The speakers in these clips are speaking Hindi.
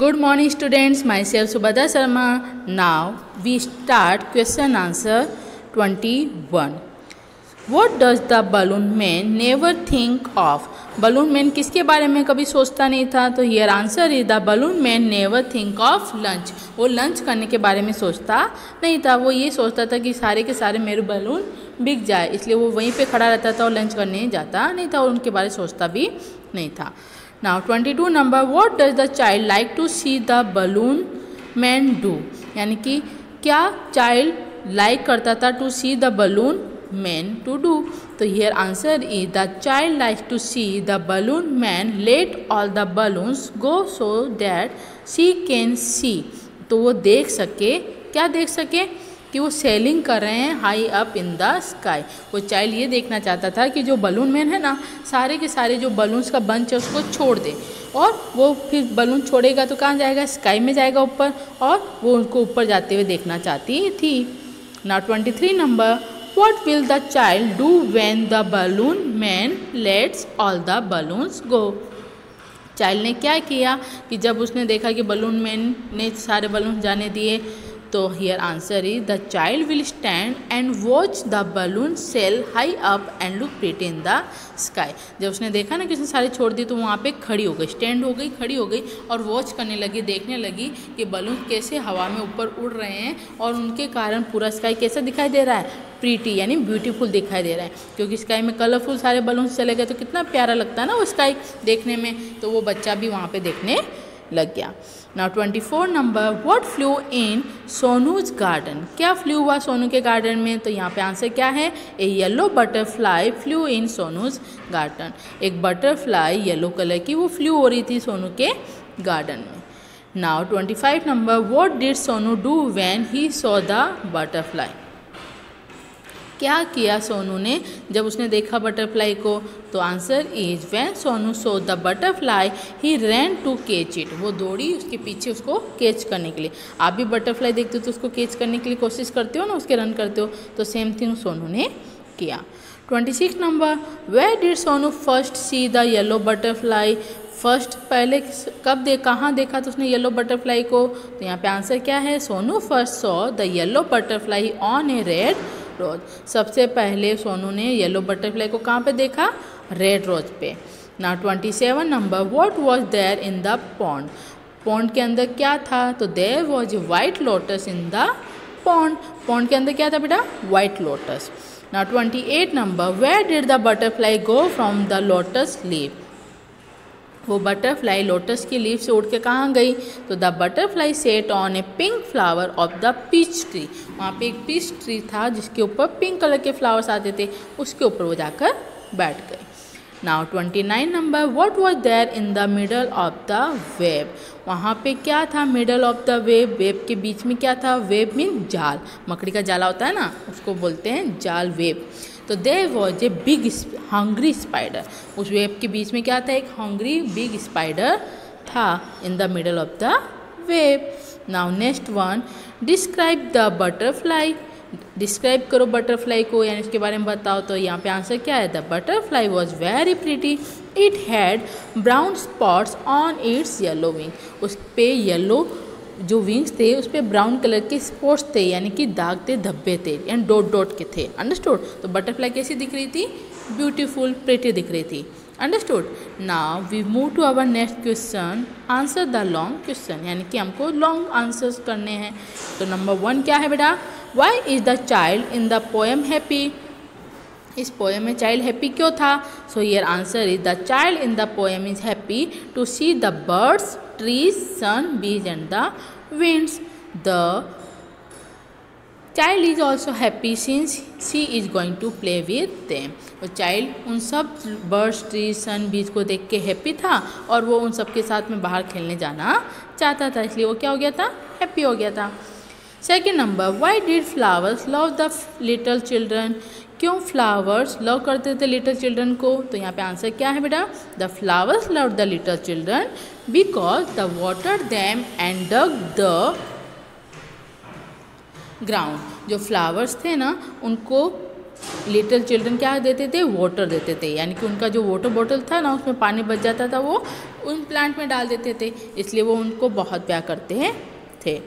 Good morning students, myself Subhadra Sharma. Now we start question answer 21. What does the balloon man never think of? Balloon man किसके बारे में कभी सोचता नहीं था? तो here answer is the balloon man never think of lunch. वो लंच करने के बारे में सोचता नहीं था. वो ये सोचता था कि सारे के सारे मेरे बलून बिक जाए, इसलिए वो वहीं पे खड़ा रहता था और लंच करने जाता नहीं था और उनके बारे में सोचता भी नहीं था. Now 22 number, what does the child like to see the balloon man do? यानी कि क्या चाइल्ड लाइक करता था to see the balloon man to do? तो here answer is the child like to see the balloon man let all the balloons go so that she can see. तो वो देख सके, क्या देख सके? कि वो सेलिंग कर रहे हैं high up in the sky. वो चाइल्ड ये देखना चाहता था कि जो बलून मैन है ना, सारे के सारे जो बलून्स का बंच है उसको छोड़ दे, और वो फिर बलून छोड़ेगा तो कहाँ जाएगा? स्काई में जाएगा ऊपर, और वो उनको ऊपर जाते हुए देखना चाहती थी. Now 23 number, what will the child do when the balloon man let's all the balloons go? Child ने क्या किया कि जब उसने देखा कि बलून मैन ने सारे बलून जाने दिए, तो here answer is the child will stand and watch the balloon sail high up and look pretty in the sky. जब उसने देखा ना कि उसने सारे छोड़ दी, तो वहाँ पे खड़ी हो गई, स्टैंड हो गई, खड़ी हो गई और वॉच करने लगी, देखने लगी कि बलून कैसे हवा में ऊपर उड़ रहे हैं और उनके कारण पूरा स्काई कैसा दिखाई दे रहा है? प्रीटी यानी ब्यूटीफुल दिखाई दे रहा है. क्योंकि स्काई में कलरफुल सारे बलून्स चले गए तो कितना प्यारा लगता है ना वो स्काई देखने में. तो वो बच्चा भी वहाँ पे देखने लग गया. Now 24 number, what flu in सोनूज garden? क्या फ्लू हुआ सोनू के गार्डन में? तो यहाँ पे आंसर क्या है? ए येलो बटरफ्लाई फ्लू इन सोनूज गार्डन. एक बटरफ्लाई येलो कलर की वो फ्लू हो रही थी सोनू के गार्डन में. Now 25 number, what did Sonu do when he saw the butterfly? क्या किया सोनू ने जब उसने देखा बटरफ्लाई को? तो answer is when Sonu saw the butterfly he ran to catch it. वो दौड़ी उसके पीछे उसको कैच करने के लिए. आप भी बटरफ्लाई देखते हो तो उसको कैच करने के लिए कोशिश करते हो ना, उसके रन करते हो, तो सेम थिंग सोनू ने किया. 26 number, where did Sonu first see the yellow butterfly? First पहले कब कहाँ देखा तो उसने येलो बटरफ्लाई को? तो यहाँ पे आंसर क्या है? Sonu first saw the yellow butterfly on a red rose. सबसे पहले सोनू ने येलो बटरफ्लाई को कहाँ पे देखा? रेड रोज पे. Now 27 number, what was there in the pond? Pond के अंदर क्या था? तो there was a white lotus in the pond. Pond के अंदर क्या था बेटा? White lotus. Now 28 number, where did the butterfly go from the lotus leaf? वो बटरफ्लाई लोटस की लीफ से उड़ के कहाँ गई? तो the butterfly set on a pink flower of the peach tree. वहाँ पे एक पीच ट्री था जिसके ऊपर पिंक कलर के फ्लावर्स आते थे, उसके ऊपर वो जाकर बैठ गए. Now 29 number, what was there in the middle of the web? वहाँ पे क्या था middle of the web? Web के बीच में क्या था? वेब मीन जाल, मकड़ी का जाला होता है ना, उसको बोलते हैं जाल, वेब. तो there was a big hungry spider. उस वेब के बीच में क्या था? एक हंग्री बिग स्पाइडर था इन the middle of the web. Now next one, describe the butterfly. Describe करो बटरफ्लाई को, यानी इसके बारे में बताओ. तो यहाँ पे आंसर क्या है? The butterfly was very pretty. It had brown spots on it's yellow wing. उस पर येलो जो विंग्स थे उस पर ब्राउन कलर के स्पॉट्स थे, यानी कि दाग थे, धब्बे थे, एंड डॉट डॉट के थे. अंडरस्टूड? तो बटरफ्लाई कैसी दिख रही थी? ब्यूटीफुल, प्रिटी दिख रही थी. Understood? Now we move to our next question, answer the long question, यानी कि हमको लॉन्ग आंसर्स करने हैं. तो नंबर 1 क्या है बेटा? Why is the child in the poem happy? इस पोएम में चाइल्ड हैप्पी क्यों था? So here answer is the child in the poem is happy to see the birds, trees, sun, bees and the winds. The child is also happy since she is going to play with them. वो चाइल्ड उन सब बर्ड्स, ट्रीज, सन, बीज को देख के हैप्पी था और वो उन सब के साथ में बाहर खेलने जाना चाहता था, इसलिए वो क्या हो गया था? हैप्पी हो गया था. Second number, why did flowers love the little children? क्यों फ्लावर्स लव करते थे लिटिल चिल्ड्रन को? तो यहाँ पे आंसर क्या है बेटा? The flowers love the little children because the water them and dug the ground. जो फ्लावर्स थे ना, उनको लिटिल चिल्ड्रन क्या देते थे? वाटर देते थे, यानी कि उनका जो वाटर बॉटल था ना, उसमें पानी बच जाता था, वो उन प्लांट में डाल देते थे, इसलिए वो उनको बहुत प्यार करते थे।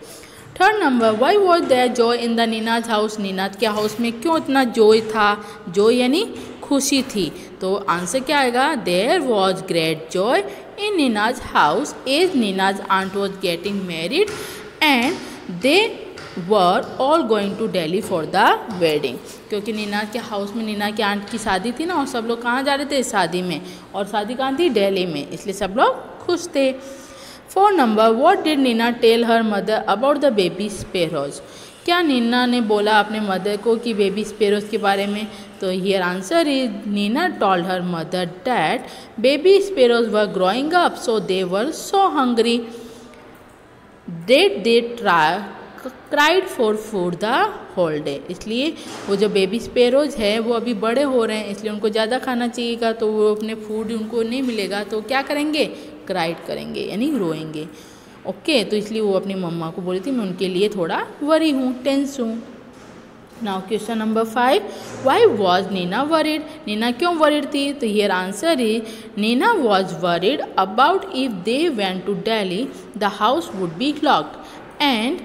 Third number, why was there joy in the Nina's house, Nina's के हाउस में क्यों इतना जॉय था, जॉय यानी खुशी थी। तो आंसर क्या आएगा, there was great joy in Nina's house as Nina's aunt was getting married and they were all going to Delhi for the wedding. क्योंकि नीना के हाउस में नीना की आंट की शादी थी ना, और सब लोग कहाँ जा रहे थे, शादी में, और शादी कहाँ थी, दिल्ली में, इसलिए सब लोग खुश थे। 4 number, what did Nina tell her mother about the baby sparrows, क्या नीना ने बोला अपने मदर को कि बेबी स्पैरोज के बारे में। तो here answer is, Nina told her mother that baby sparrows were growing up so they were so hungry that they cried for food the whole day. इसलिए वो जो बेबी स्पैरोज है वो अभी बड़े हो रहे हैं, इसलिए उनको ज़्यादा खाना चाहिएगा, तो वो अपने फूड उनको नहीं मिलेगा तो क्या करेंगे, क्राइड करेंगे यानी रोएंगे। ओके, तो इसलिए वो अपनी मम्मा को बोली थी मैं उनके लिए थोड़ा वरी हूँ, टेंस हूँ। Now question number 5, why was Nina worried, Nina क्यों वरीड थी। तो here answer is, Nina was worried about if they went to Delhi the house would be locked and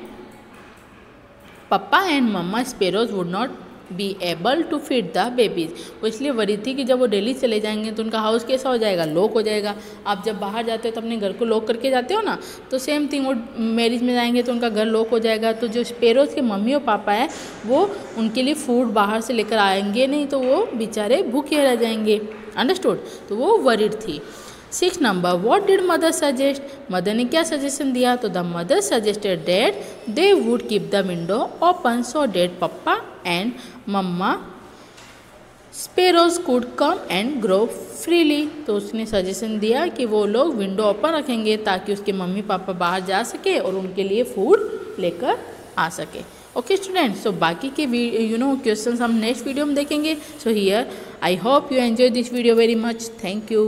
papa and mama sparrows would not be able to feed the babies. वो इसलिए वरी थी कि जब वो दिल्ली चले जाएंगे तो उनका हाउस कैसा हो जाएगा, लॉक हो जाएगा। आप जब बाहर जाते हो तो अपने घर को लॉक करके जाते हो ना, तो सेम थिंग वो मैरिज में जाएंगे तो उनका घर लॉक हो जाएगा। तो जो स्पैरोज के मम्मी और पापा है वो उनके लिए फूड बाहर से लेकर आएंगे नहीं, तो वो बेचारे भूखे रह जाएंगे। अंडरस्टूड, तो वो वरीड थी। 6 number, what did mother suggest, mother ने क्या सजेशन दिया। तो the mother suggested that they would keep the window open so that papa and mama sparrows could come and grow freely. तो उसने सजेशन दिया कि वो लोग विंडो ओपन रखेंगे ताकि उसके मम्मी पापा बाहर जा सके और उनके लिए फूड लेकर आ सके। ओके स्टूडेंट्स, सो बाकी के क्वेश्चंस हम नेक्स्ट वीडियो में देखेंगे। So here I hope you enjoy this video very much. Thank you.